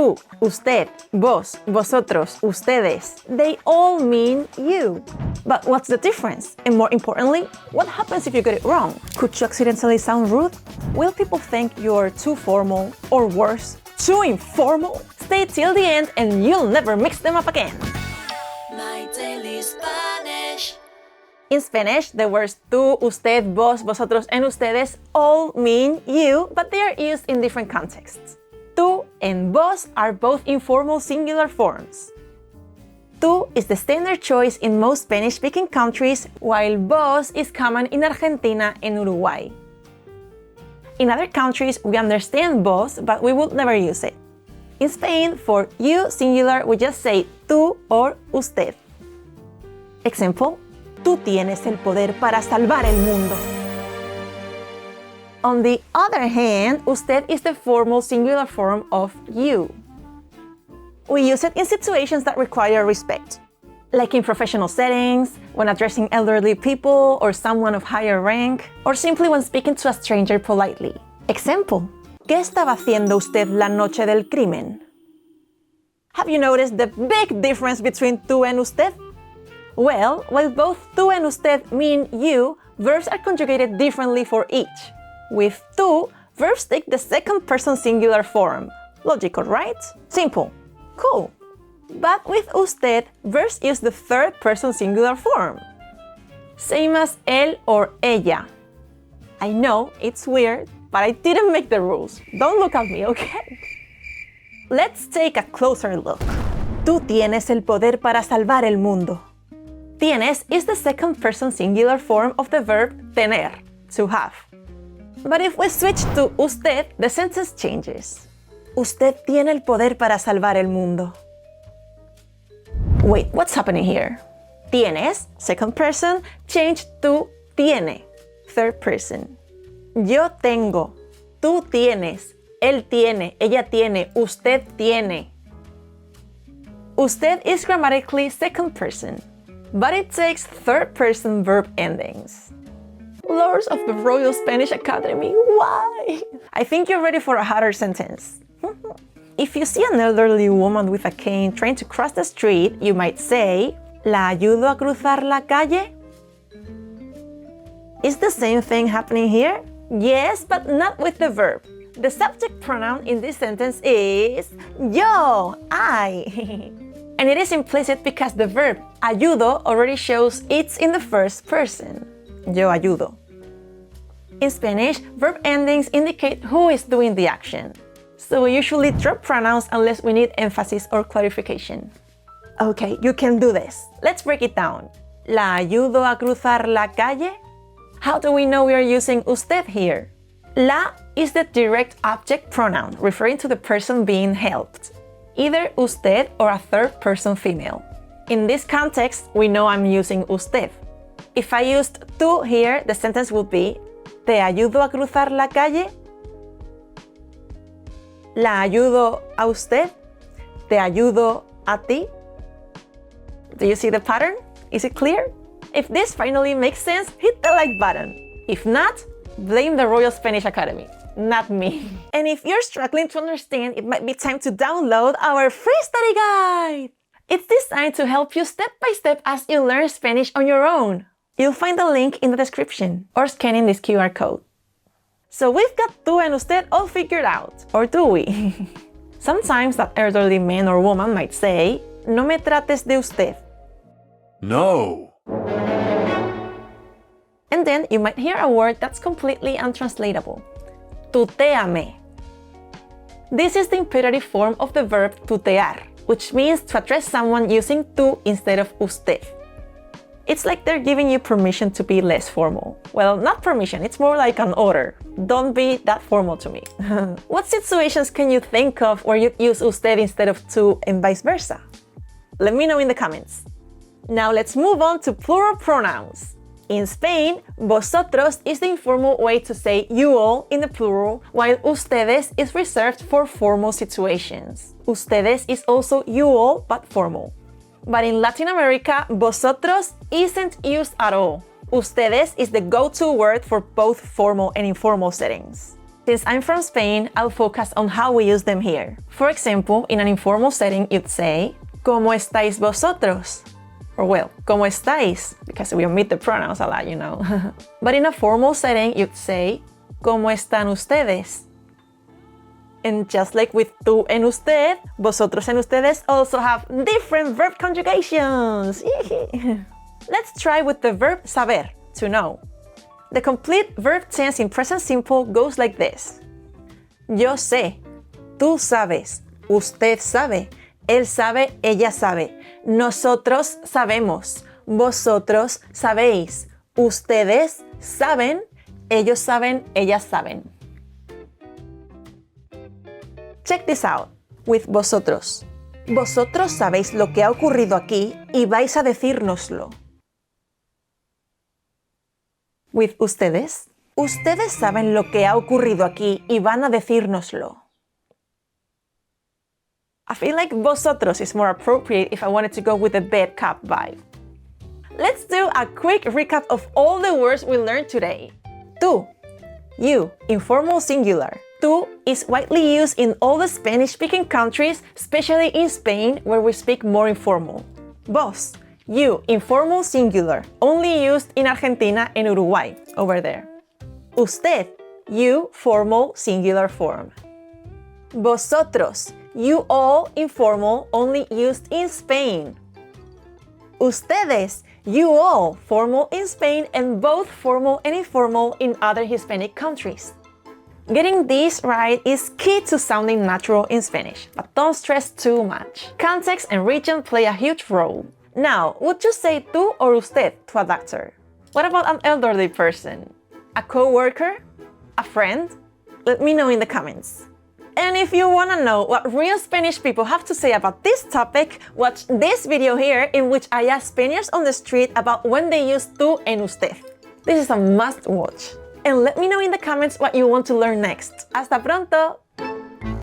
tú, usted, vos, vosotros, ustedes. They all mean you. But what's the difference? And more importantly, what happens if you get it wrong? Could you accidentally sound rude? Will people think you're too formal, or worse, too informal? Stay till the end and you'll never mix them up again. My Daily Spanish. In Spanish, the words tú, usted, vos, vosotros, and ustedes all mean you, but they are used in different contexts. Tú and vos are both informal singular forms. Tú is the standard choice in most Spanish-speaking countries, while vos is common in Argentina and Uruguay. In other countries, we understand vos, but we would never use it. In Spain, for you singular, we just say tú or usted. Example, tú tienes el poder para salvar el mundo. On the other hand, usted is the formal singular form of you. We use it in situations that require respect, like in professional settings, when addressing elderly people or someone of higher rank, or simply when speaking to a stranger politely. Example, ¿qué estaba haciendo usted la noche del crimen? Have you noticed the big difference between tú and usted? Well, while both tú and usted mean you, verbs are conjugated differently for each. With tú, verbs take the second person singular form. Logical, right? Simple. Cool. But with usted, verbs use the third person singular form. Same as él or ella. I know, it's weird, but I didn't make the rules. Don't look at me, okay? Let's take a closer look. Tú tienes el poder para salvar el mundo. Tienes is the second person singular form of the verb tener, to have. But if we switch to usted, the sentence changes. Usted tiene el poder para salvar el mundo. Wait, what's happening here? Tienes, second person, changed to tiene, third person. Yo tengo, tú tienes, él tiene, ella tiene, usted tiene. Usted is grammatically second person, but it takes third person verb endings. Lords of the Royal Spanish Academy, why? I think you're ready for a harder sentence. If you see an elderly woman with a cane trying to cross the street, you might say, ¿La ayudo a cruzar la calle? Is the same thing happening here? Yes, but not with the verb. The subject pronoun in this sentence is yo, I. And it is implicit because the verb ayudo already shows it's in the first person. Yo ayudo. In Spanish, verb endings indicate who is doing the action. So we usually drop pronouns unless we need emphasis or clarification. Okay, you can do this. Let's break it down. ¿La ayudo a cruzar la calle? How do we know we are using usted here? La is the direct object pronoun referring to the person being helped, either usted or a third person female. In this context, we know I'm using usted. If I used tú here, the sentence would be ¿Te ayudo a cruzar la calle? ¿La ayudo a usted? ¿Te ayudo a ti? Do you see the pattern? Is it clear? If this finally makes sense, hit the like button. If not, blame the Royal Spanish Academy, not me. And if you're struggling to understand, it might be time to download our free study guide. It's designed to help you step by step as you learn Spanish on your own. You'll find the link in the description or scanning this QR code. So we've got tú and usted all figured out, or do we? Sometimes that elderly man or woman might say, no me trates de usted. No. And then you might hear a word that's completely untranslatable. Tutéame. This is the imperative form of the verb tutear, which means to address someone using tú instead of usted. It's like they're giving you permission to be less formal. Well, not permission, it's more like an order. Don't be that formal to me. What situations can you think of where you'd use usted instead of tú and vice versa? Let me know in the comments. Now let's move on to plural pronouns. In Spain, vosotros is the informal way to say you all in the plural, while ustedes is reserved for formal situations. Ustedes is also you all, but formal. But in Latin America, vosotros isn't used at all. Ustedes is the go-to word for both formal and informal settings. Since I'm from Spain, I'll focus on how we use them here. For example, in an informal setting, you'd say, ¿Cómo estáis vosotros? Or well, ¿Cómo estáis? Because we omit the pronouns a lot, you know. But in a formal setting, you'd say, ¿Cómo están ustedes? And just like with tú and usted, vosotros and ustedes also have different verb conjugations. Let's try with the verb saber, to know. The complete verb tense in present simple goes like this. Yo sé, tú sabes, usted sabe, él sabe, ella sabe, nosotros sabemos, vosotros sabéis, ustedes saben, ellos saben, ellas saben. Check this out with vosotros. Vosotros sabéis lo que ha ocurrido aquí y vais a decírnoslo. With ustedes. Ustedes saben lo que ha ocurrido aquí y van a decírnoslo. I feel like vosotros is more appropriate if I wanted to go with the bed cup vibe. Let's do a quick recap of all the words we learned today. Tú, you, informal singular. Tú is widely used in all the Spanish-speaking countries, especially in Spain, where we speak more informal. Vos, you, informal singular, only used in Argentina and Uruguay, over there. Usted, you, formal singular form. Vosotros, you all, informal, only used in Spain. Ustedes, you all, formal in Spain and both formal and informal in other Hispanic countries. Getting this right is key to sounding natural in Spanish, but don't stress too much. Context and region play a huge role. Now, would you say tú or usted to a doctor? What about an elderly person? A co-worker? A friend? Let me know in the comments. And if you want to know what real Spanish people have to say about this topic, watch this video here in which I ask Spaniards on the street about when they use tú and usted. This is a must watch. And let me know in the comments what you want to learn next. ¡Hasta pronto!